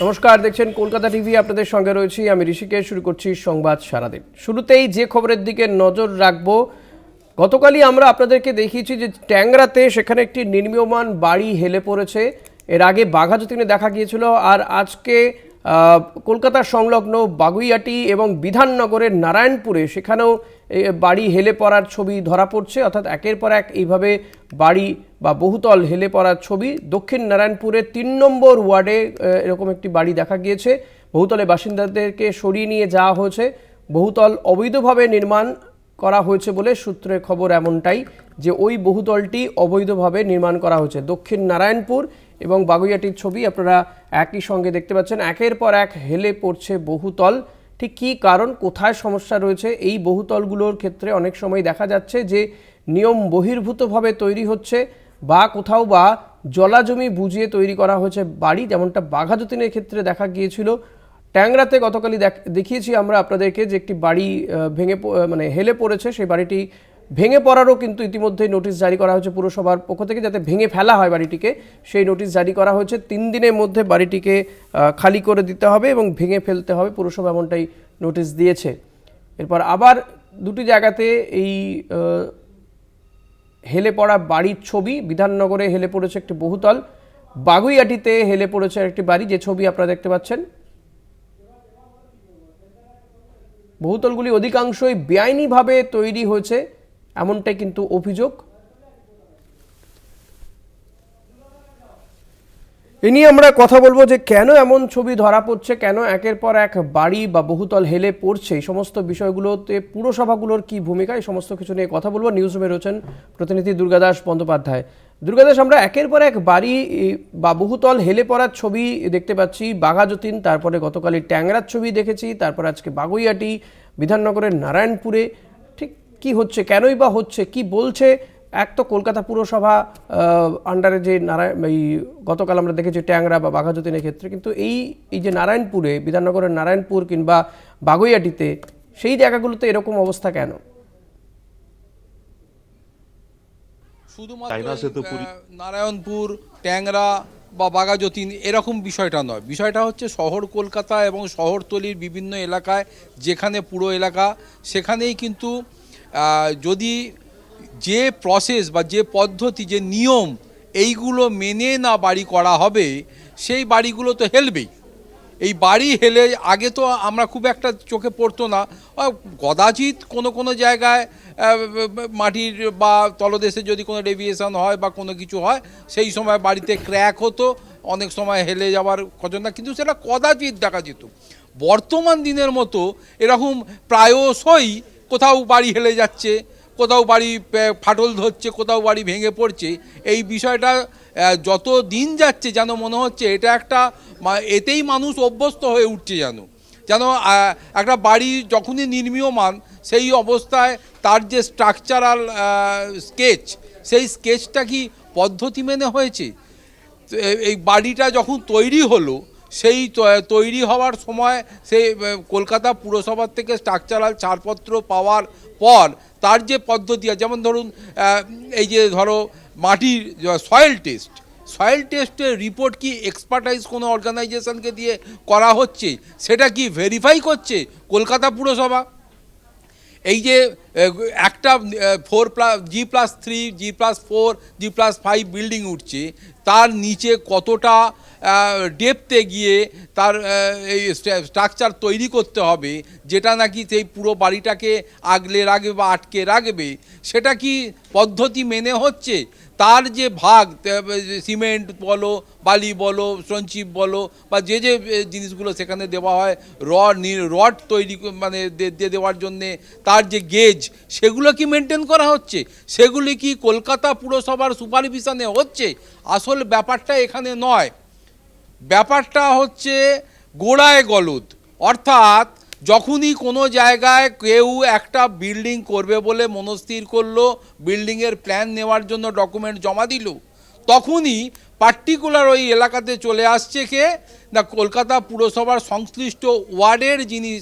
নমস্কার, দেখছেন কলকাতা টিভি। আপনাদের সঙ্গে রয়েছি আমি ঋষিকেশ। শুরু করছি সংবাদ সারাদিন। শুরুতেই যে খবরের দিকে নজর রাখবো, গতকালই আমরা আপনাদেরকে দেখিয়েছি যে ট্যাংরাতে সেখানে একটি নির্মীয়মান বাড়ি হেলে পড়েছে। এর আগে বাঘাযতীনে দেখা গিয়েছিল, আর আজকে কলকাতার সংলগ্ন বাগুইআটি এবং বিধাননগরের নারায়ণপুরে সেখানেও বাড়ি হেলে পড়ার ছবি ধরা পড়ছে। অর্থাৎ একের পর এক এইভাবে বাড়ি বা বহুতল হেলে পড়ার ছবি। দক্ষিণ নারায়ণপুরের ৩ নম্বর ওয়ার্ডে এরকম একটি বাড়ি দেখা গিয়েছে। বহুতলে বাসিন্দাদেরকে সরিয়ে নিয়ে যাওয়া হয়েছে। বহুতল অবৈধভাবে নির্মাণ করা হয়েছে বলে সূত্রে খবর এমনটাই, যে ওই বহুতলটি অবৈধভাবে নির্মাণ করা হয়েছে। দক্ষিণ নারায়ণপুর এবং বাগুইআটির ছবি আপনারা একই সঙ্গে দেখতে পাচ্ছেন। একের পর এক হেলে পড়ছে বহুতল। ঠিক কী কারণ, কোথায় সমস্যা রয়েছে? এই বহুতলগুলোর ক্ষেত্রে অনেক সময় দেখা যাচ্ছে যে নিয়ম বহির্ভূতভাবে তৈরি হচ্ছে, বা কোথাও বা জলাজমি বুঝিয়ে তৈরি করা হয়েছে বাড়ি, যেমনটা বাঘাযতীনের ক্ষেত্রে দেখা গিয়েছিল। ট্যাংরাতে গতকালই দেখিয়েছি আমরা আপনাদেরকে যে একটি বাড়ি হেলে পড়েছে। সেই বাড়িটি ভেঙে পড়ারও কিন্তু ইতিমধ্যেই নোটিশ জারি করা হয়েছে পুরসভার পক্ষ থেকে, যাতে ভেঙে ফেলা হয় বাড়িটিকে। সেই নোটিশ জারি করা হয়েছে। 3 দিনের মধ্যে বাড়িটিকে খালি করে দিতে হবে এবং ভেঙে ফেলতে হবে, পুরসভা এমনটাই নোটিশ দিয়েছে। এরপর আবার দুটি জায়গাতে এই হেলে পড়া বাড়ির ছবি। বিধাননগরে হেলে পড়েছে একটি বহুতল, বাগুইআটিতে হেলে পড়েছে একটি বাড়ি, যে ছবি আপনারা দেখতে পাচ্ছেন। বহুতলগুলি অধিকাংশই বেআইনিভাবে তৈরি হয়েছে, এমনটাই কিন্তু অভিযোগ। এ নিয়ে আমরা কথা বলবো যে কেন এমন ছবি ধরা পড়ছে, কেন একের পর এক বাড়ি বা বহুতল হেলে পড়ছে, এই সমস্ত বিষয়গুলোতে পুরসভাগুলোর কি ভূমিকা, এই সমস্ত কিছু নিয়ে কথা বলবো। নিউজ রুমে রয়েছেন প্রতিনিধি দুর্গাদাস বন্দ্যোপাধ্যায়। দুর্গাদাস, আমরা একের পর এক বাড়ি বা বহুতল হেলে পড়ার ছবি দেখতে পাচ্ছি। বাঘাযতীন, তারপরে গতকালই ট্যাংরার ছবি দেখেছি, তারপর আজকে বাগুইআটি, বিধাননগরের নারায়ণপুরে। ঠিক কি হচ্ছে, কেনই বা হচ্ছে, কি বলছে? এক তো কলকাতা পুরসভা আন্ডারে যে গতকাল আমরা দেখেছি ট্যাংরা বা বাঘাযতীনের ক্ষেত্রে, কিন্তু এই যে নারায়ণপুরে, বিধাননগরের নারায়ণপুর কিংবা বাগুইআটিতে, সেই জায়গাগুলোতে এরকম অবস্থা কেন? শুধুমাত্র নারায়ণপুর, ট্যাংরা বা বাঘাযতীন এরকম বিষয়টা নয়। বিষয়টা হচ্ছে শহর কলকাতা এবং শহরতলির বিভিন্ন এলাকায়, যেখানে পুরো এলাকা, সেখানেই কিন্তু যদি যে প্রসেস বা যে পদ্ধতি, যে নিয়ম, এইগুলো মেনে না বাড়ি করা হবে, সেই বাড়িগুলো তো হেলবেই। এই বাড়ি হেলে আগে তো আমরা খুব একটা চোখে পড়তো না, কদাচিৎ কোনো জায়গায় মাটির বা তলদেশে যদি কোনো ডেভিয়েশন হয় বা কোনো কিছু হয়, সেই সময় বাড়িতে ক্র্যাক হতো, অনেক সময় হেলে যাওয়ার ঘটনা, কিন্তু সেটা কদাচিৎ দেখা যেত। বর্তমান দিনের মতো এরকম প্রায়শই কোথাও বাড়ি হেলে যাচ্ছে, কোথাও বাড়ি ফাটল ধরছে, কোথাও বাড়ি ভেঙে পড়ছে। এই বিষয়টা যত দিন যাচ্ছে যেন মনে হচ্ছে এটা একটা, এতেই মানুষ অভ্যস্ত হয়ে উঠছে, যেন একটা বাড়ি যখনই নির্মীয়মান, সেই অবস্থায় তার যে স্ট্রাকচারাল স্কেচ, সেই স্কেচটা কি পদ্ধতি মেনে হয়েছে? এই বাড়িটা যখন তৈরি হলো, সেই তৈরি হওয়ার সময় সেই কলকাতা পুরসভার থেকে স্ট্রাকচারাল ছাড়পত্র পাওয়ার পর তার যে পদ্ধতি আছে, যেমন ধরুন এই যে ধরো মাটির সয়েল টেস্টের রিপোর্ট কি এক্সপার্টাইজ কোনো অর্গানাইজেশনকে দিয়ে করা হচ্ছে? সেটা কি ভেরিফাই করছে কলকাতা পুরসভা? এই যে একটা G+3, G+4, G+5 বিল্ডিং উঠছে, তার নিচে কতটা ডেপথে গিয়ে তার এই স্ট্রাকচার তৈরি করতে হবে, যেটা নাকি সেই পুরো বাড়িটাকে আগলে রাখবে বা আটকে রাখবে, সেটা কি পদ্ধতি মেনে হচ্ছে? তার যে ভাগ, সিমেন্ট বলো, বালি বলো, স্টোনচিপ বলো, বা যে জিনিসগুলো সেখানে দেওয়া হয়, রড তৈরি দেওয়ার জন্যে তার যে গেজ, সেগুলো কি মেনটেন করা হচ্ছে? সেগুলি কি কলকাতা পুরসভার সুপারভিশনে হচ্ছে? আসল ব্যাপারটা এখানে নয়, ব্যাপারটা হচ্ছে গোড়ায় গলদ। অর্থাৎ যখনই কোনো জায়গায় কেউ একটা বিল্ডিং করবে বলে মনস্থির করলো, বিল্ডিংয়ের প্ল্যান নেওয়ার জন্য ডকুমেন্ট জমা দিল, তখনই পার্টিকুলার ওই এলাকাতে চলে আসছে কে না, কলকাতা পুরসভার সংশ্লিষ্ট ওয়ার্ডের যিনি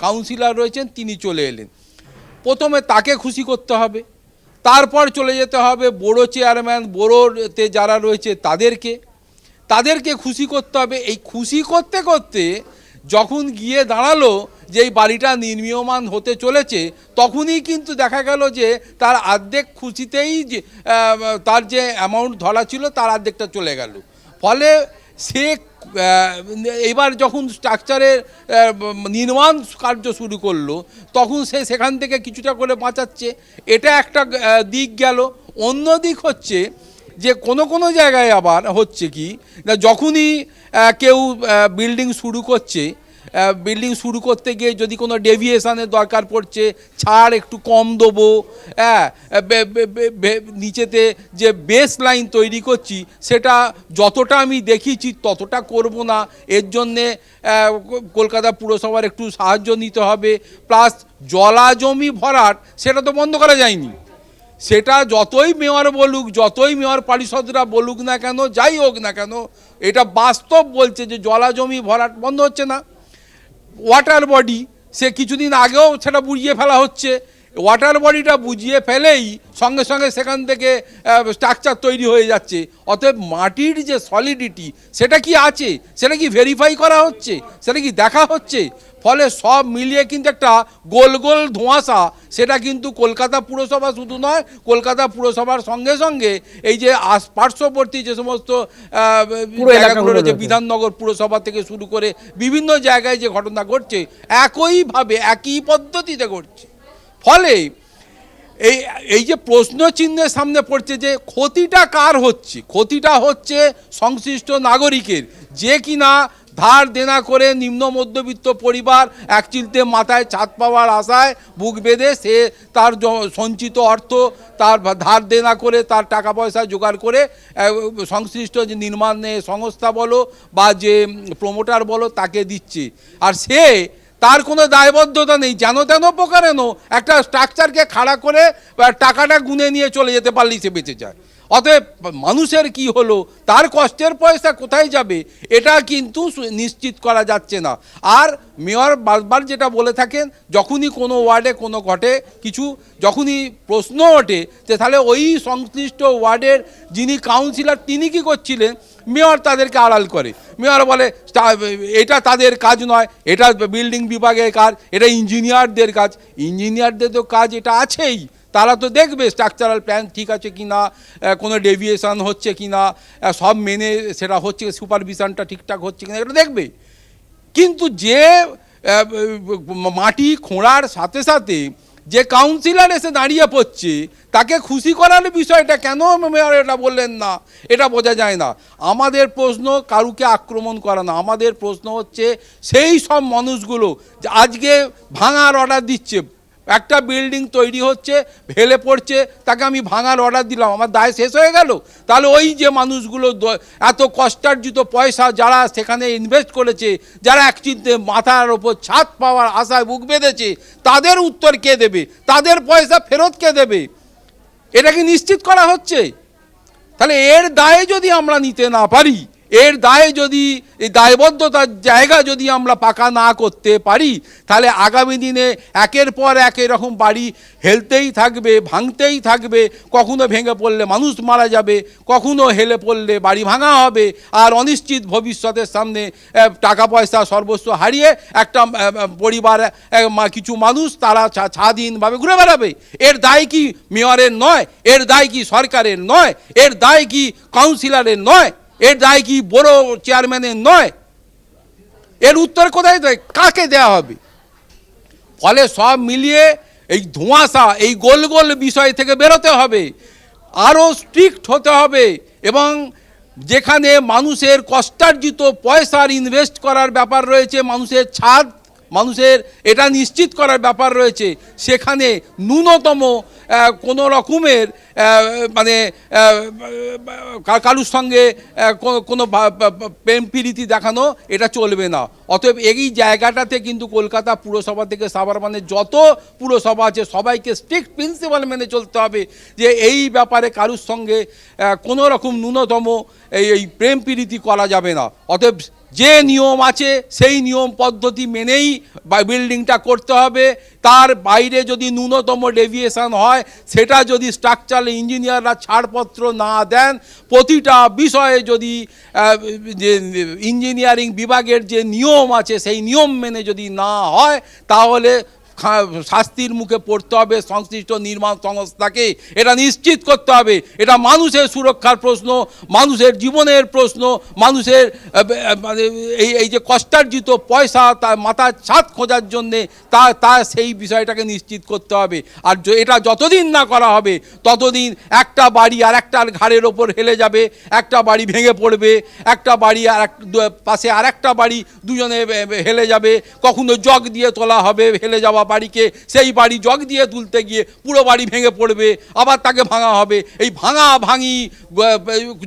কাউন্সিলর রয়েছেন, তিনি চলে এলেন। প্রথমে তাকে খুশি করতে হবে, তারপর চলে যেতে হবে বড়ো চেয়ারম্যান, বড়োতে যারা রয়েছে তাদেরকে, তাদেরকে খুশি করতে হবে। এই খুশি করতে করতে যখন গিয়ে দাঁড়ালো যে এই বাড়িটা নির্মীয়মান হতে চলেছে, তখনই কিন্তু দেখা গেল যে তার অর্ধেক খুশিতেই যে তার যে অ্যামাউন্ট ধরা ছিল তার অর্ধেকটা চলে গেল। ফলে সে এবার যখন স্ট্রাকচারের নির্মাণ কার্য শুরু করলো, তখন সে সেখান থেকে কিছুটা করে বাঁচাচ্ছে। এটা একটা দিক গেল। অন্য দিক হচ্ছে যে কোনো কোনো জায়গায় আবার হচ্ছে কি না, যখনই কেউ বিল্ডিং শুরু করতে গিয়ে যদি কোনো ডেভিয়েশনের দরকার পড়ছে, ছাড় একটু কম দেবো, হ্যাঁ, নিচেতে যে বেস লাইন তৈরি করছি সেটা যতটা আমি দেখিয়েছি ততটা করব না, এর জন্যে কলকাতা পুরসভার একটু সাহায্য নিতে হবে। প্লাস জলাজমি ভরাট সেটা তো বন্ধ করা যায়নি, সেটা যতই মেয়র বলুক, যতই মেয়র পরিষদরা বলুক না কেন, যাই হোক না কেন, এটা বাস্তব বলছে যে জলাজমি ভরাট বন্ধ হচ্ছে না। ওয়াটার বডি সে কিছুদিন আগেও সেটা বুঝিয়ে ফেলা হচ্ছে, ওয়াটার বডিটা বুঝিয়ে ফেলেই সঙ্গে সঙ্গে সেখান থেকে স্ট্রাকচার তৈরি হয়ে যাচ্ছে। অতএব মাটির যে সলিডিটি সেটা কি আছে, সেটা কি ভেরিফাই করা হচ্ছে, সেটা কি দেখা হচ্ছে? ফলে সব মিলিয়ে কিন্তু একটা গোল গোল ধোঁয়াশা, সেটা কিন্তু কলকাতা পুরসভা শুধু নয়, কলকাতা পুরসভার সঙ্গে সঙ্গে এই যে পার্শ্ববর্তী যে সমস্ত জায়গাগুলো রয়েছে, বিধাননগর পুরসভা থেকে শুরু করে বিভিন্ন জায়গায় যে ঘটনা ঘটছে, একইভাবে একই পদ্ধতিতে ঘটছে। ফলে এই যে প্রশ্ন চিহ্নের সামনে পড়ছে যে ক্ষতিটা কার হচ্ছে? ক্ষতিটা হচ্ছে সংশ্লিষ্ট নাগরিকের, যে কিনা ধার দেনা করে নিম্ন মধ্যবিত্ত পরিবার একচিলতে মাথায় ছাদ পাওয়ার আশায় বুক বেঁধে সে তার সঞ্চিত অর্থ তার ধার দেনা করে তার টাকা পয়সা জোগাড় করে সংশ্লিষ্ট যে নির্মাণে সংস্থা বলো বা যে প্রমোটার বলো তাকে দিচ্ছে। আর সে তার কোনো দায়বদ্ধতা নেই, যেন তেন প্রকারেন একটা স্ট্রাকচারকে খাড়া করে টাকাটা গুনে নিয়ে চলে যেতে পারলেই সে বেঁচে যায়। অতএব মানুষের কি হলো, তার কষ্টের পয়সা কোথায় যাবে, এটা কিন্তু নিশ্চিত করা যাচ্ছে না। আর মেয়র বারবার যেটা বলে থাকেন, যখনই কোনো ওয়ার্ডে কোনো ঘটে কিছু, যখনই প্রশ্ন ওঠে যে তাহলে ওই সংশ্লিষ্ট ওয়ার্ডের যিনি কাউন্সিলর তিনি কী করছিলেন, মেয়র তাদেরকে আড়াল করে। মেয়র বলে এটা তাদের কাজ নয়, এটা বিল্ডিং বিভাগের কাজ, এটা ইঞ্জিনিয়ারদের কাজ। ইঞ্জিনিয়ারদের তো কাজ এটা আছেই, তারা তো দেখবে স্ট্রাকচারাল প্ল্যান ঠিক আছে কি না, কোনো ডেভিয়েশন হচ্ছে কি না, সব মেনে সেটা হচ্ছে, সুপারভিশনটা ঠিকঠাক হচ্ছে কি না, এটা দেখবে। কিন্তু যে মাটি খোঁড়ার সাথে সাথে যে কাউন্সিলর এসে দাঁড়িয়ে পড়ছে, তাকে খুশি করার বিষয়টা কেন মেয়র এটা বললেন না, এটা বোঝা যায় না। আমাদের প্রশ্ন কারুকে আক্রমণ করা না, আমাদের প্রশ্ন হচ্ছে সেই সব মানুষগুলো আজকে ভাঙার অর্ডার দিচ্ছে, একটা বিল্ডিং তৈরি হচ্ছে, ভেলে পড়ছে, তাকে আমি ভাঙার অর্ডার দিলাম, আমার দায় শেষ হয়ে গেল। তাহলে ওই যে মানুষগুলো এত কষ্টার্জিত পয়সা যারা সেখানে ইনভেস্ট করেছে, যারা একচিলতে মাথার ওপর ছাদ পাওয়ার আশায় বুক বেঁধেছে, তাদের উত্তর কে দেবে, তাদের পয়সা ফেরত কে দেবে, এটা কি নিশ্চিত করা হচ্ছে? তাহলে এর দায়ে যদি আমরা নিতে না পারি, এর দায়ে যদি এই দায়বদ্ধতার জায়গা যদি আমরা পাকা না করতে পারি, তাহলে আগামী দিনে একের পর এক এরকম বাড়ি হেলতেই থাকবে, ভাঙতেই থাকবে। কখনো ভেঙে পড়লে মানুষ মারা যাবে, কখনো হেলে পড়লে বাড়ি ভাঙা হবে, আর অনিশ্চিত ভবিষ্যতের সামনে টাকা পয়সা সর্বস্ব হারিয়ে একটা পরিবার, কিছু মানুষ তারা স্বাধীনভাবে ঘুরে বেড়াবে। এর দায় কি মেয়রের নয়? এর দায় কি সরকারের নয়? এর দায় কি কাউন্সিলরের নয়? এর দায় কি বড় চেয়ারম্যানের নয়? এর উত্তর কোথায় দেয়, কাকে দেয়া হবে? ফলে সব মিলিয়ে এই ধোঁয়াশা, এই গোল গোল বিষয় থেকে বেরোতে হবে, আরও স্ট্রিক্ট হতে হবে, এবং যেখানে মানুষের কষ্টার্জিত পয়সার ইনভেস্ট করার ব্যাপার রয়েছে, মানুষের ছাদ, মানুষের এটা নিশ্চিত করার ব্যাপার রয়েছে, সেখানে ন্যূনতম কোনো রকমের মানে কারুর সঙ্গে কোনো প্রেম প্রীতি দেখানো এটা চলবে না। অতএব এই জায়গাটাতে কিন্তু কলকাতা পুরসভা থেকে সাভারমানের যত পুরসভা আছে সবাইকে স্ট্রিক্ট প্রিন্সিপাল মেনে চলতে হবে যে এই ব্যাপারে কারুর সঙ্গে কোনো রকম ন্যূনতম এই প্রেম প্রীতি করা যাবে না। অতএব যে নিয়ম আছে সেই নিয়ম পদ্ধতি মেনেই বিল্ডিংটা করতে হবে। তার বাইরে যদি ন্যূনতম ডেভিয়েশন হয়, সেটা যদি স্ট্রাকচারাল ইঞ্জিনিয়াররা ছাড়পত্র না দেন, প্রতিটা বিষয়ে যদি যে ইঞ্জিনিয়ারিং বিভাগের যে নিয়ম আছে সেই নিয়ম মেনে যদি না হয়, তাহলে শাস্তির মুখে পড়তে হবে সংশ্লিষ্ট নির্মাণ সংস্থাকে। এটা নিশ্চিত করতে হবে। এটা মানুষের সুরক্ষার প্রশ্ন, মানুষের জীবনের প্রশ্ন, মানুষের মানে এই যে কষ্টার্জিত পয়সা তার মাথার ছাদ খোঁজার জন্যে তা সেই বিষয়টাকে নিশ্চিত করতে হবে। আর এটা যতদিন না করা হবে ততদিন একটা বাড়ি আর একটার ঘাড়ের ওপর হেলে যাবে, একটা বাড়ি ভেঙে পড়বে, একটা বাড়ি আর পাশে আর একটা বাড়ি দুজনে হেলে যাবে। কখনো জগ দিয়ে তোলা হবে হেলে যাওয়া বাড়িকে, সেই বাড়ি জগ দিয়ে তুলতে গিয়ে পুরো বাড়ি ভেঙে পড়বে, আবার তাকে ভাঙা হবে। এই ভাঙা ভাঙি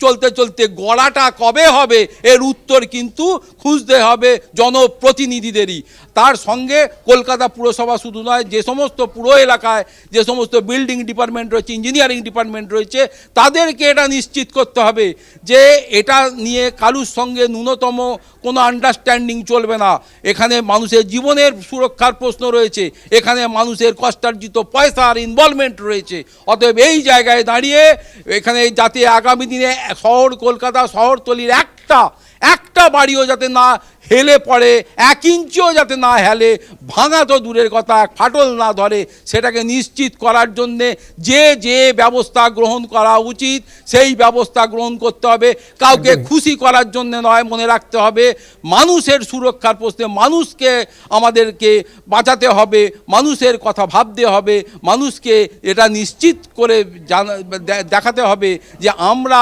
চলতে চলতে গড়াটা কবে হবে এর উত্তর কিন্তু খুঁজতে হবে জনপ্রতিনিধিদেরই। তার সঙ্গে কলকাতা পুরসভা শুধু নয়, যে সমস্ত পুরো এলাকায় যে সমস্ত বিল্ডিং ডিপার্টমেন্ট রয়েছে, ইঞ্জিনিয়ারিং ডিপার্টমেন্ট রয়েছে, তাদেরকে এটা নিশ্চিত করতে হবে যে এটা নিয়ে কারুর সঙ্গে ন্যূনতম কোনো আন্ডারস্ট্যান্ডিং চলবে না। এখানে মানুষের জীবনের সুরক্ষার প্রশ্ন রয়েছে, এখানে মানুষের কষ্টার্জিত পয়সার ইনভলভমেন্ট রয়েছে। অতএব এই জায়গায় দাঁড়িয়ে এখানে যাতে আগামী দিনে শহর কলকাতা শহরতলির একটা বাড়িও যাতে না হেলে পড়ে, 1 ইঞ্চিও যাতে না হেলে, ভাঙা তো দূরের কথা, ফাটল না ধরে, সেটাকে নিশ্চিত করার জন্যে যে ব্যবস্থা গ্রহণ করা উচিত সেই ব্যবস্থা গ্রহণ করতে হবে। কাউকে খুশি করার জন্য নয়, মনে রাখতে হবে মানুষের সুরক্ষার প্রশ্নে মানুষকে আমাদেরকে বাঁচাতে হবে, মানুষের কথা ভাবতে হবে, মানুষকে এটা নিশ্চিত করে দেখাতে হবে যে আমরা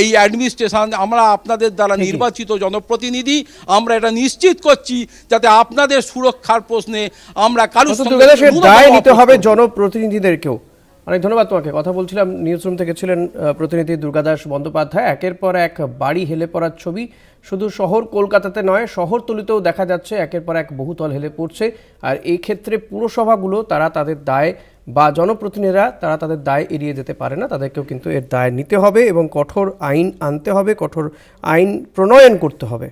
এই অ্যাডমিনিস্ট্রেশন, আমরা আপনাদের দ্বারা নির্বাচিত জনপ্রতিনিধি, আমরা এটা নিশ্চিত করছি যাতে আপনাদের সুরক্ষার প্রশ্নে আমরা কারোর সঙ্গে দায় নিতে হবে জনপ্রতিনিধিদেরকেও। অনেক ধন্যবাদ তোমাকে। কথা বলছিলাম, নিউজরুম থেকে ছিলেন প্রতিনিধি দুর্গাদাস বন্দ্যোপাধ্যায়। একের পর এক বাড়ি হেলে পড়ার ছবি শুধু শহর কলকাতাতে নয়, শহরতলিতেও দেখা যাচ্ছে একের পর এক বহুতল হেলে পড়ছে। আর এই ক্ষেত্রে পুরসভাগুলো তারা তাদের দায়, বা জনপ্রতিনিধিরা তারা তাদের দায় এড়িয়ে যেতে পারে না, তাদেরকেও কিন্তু এর দায় নিতে হবে এবং কঠোর আইন আনতে হবে, কঠোর আইন প্রণয়ন করতে হবে।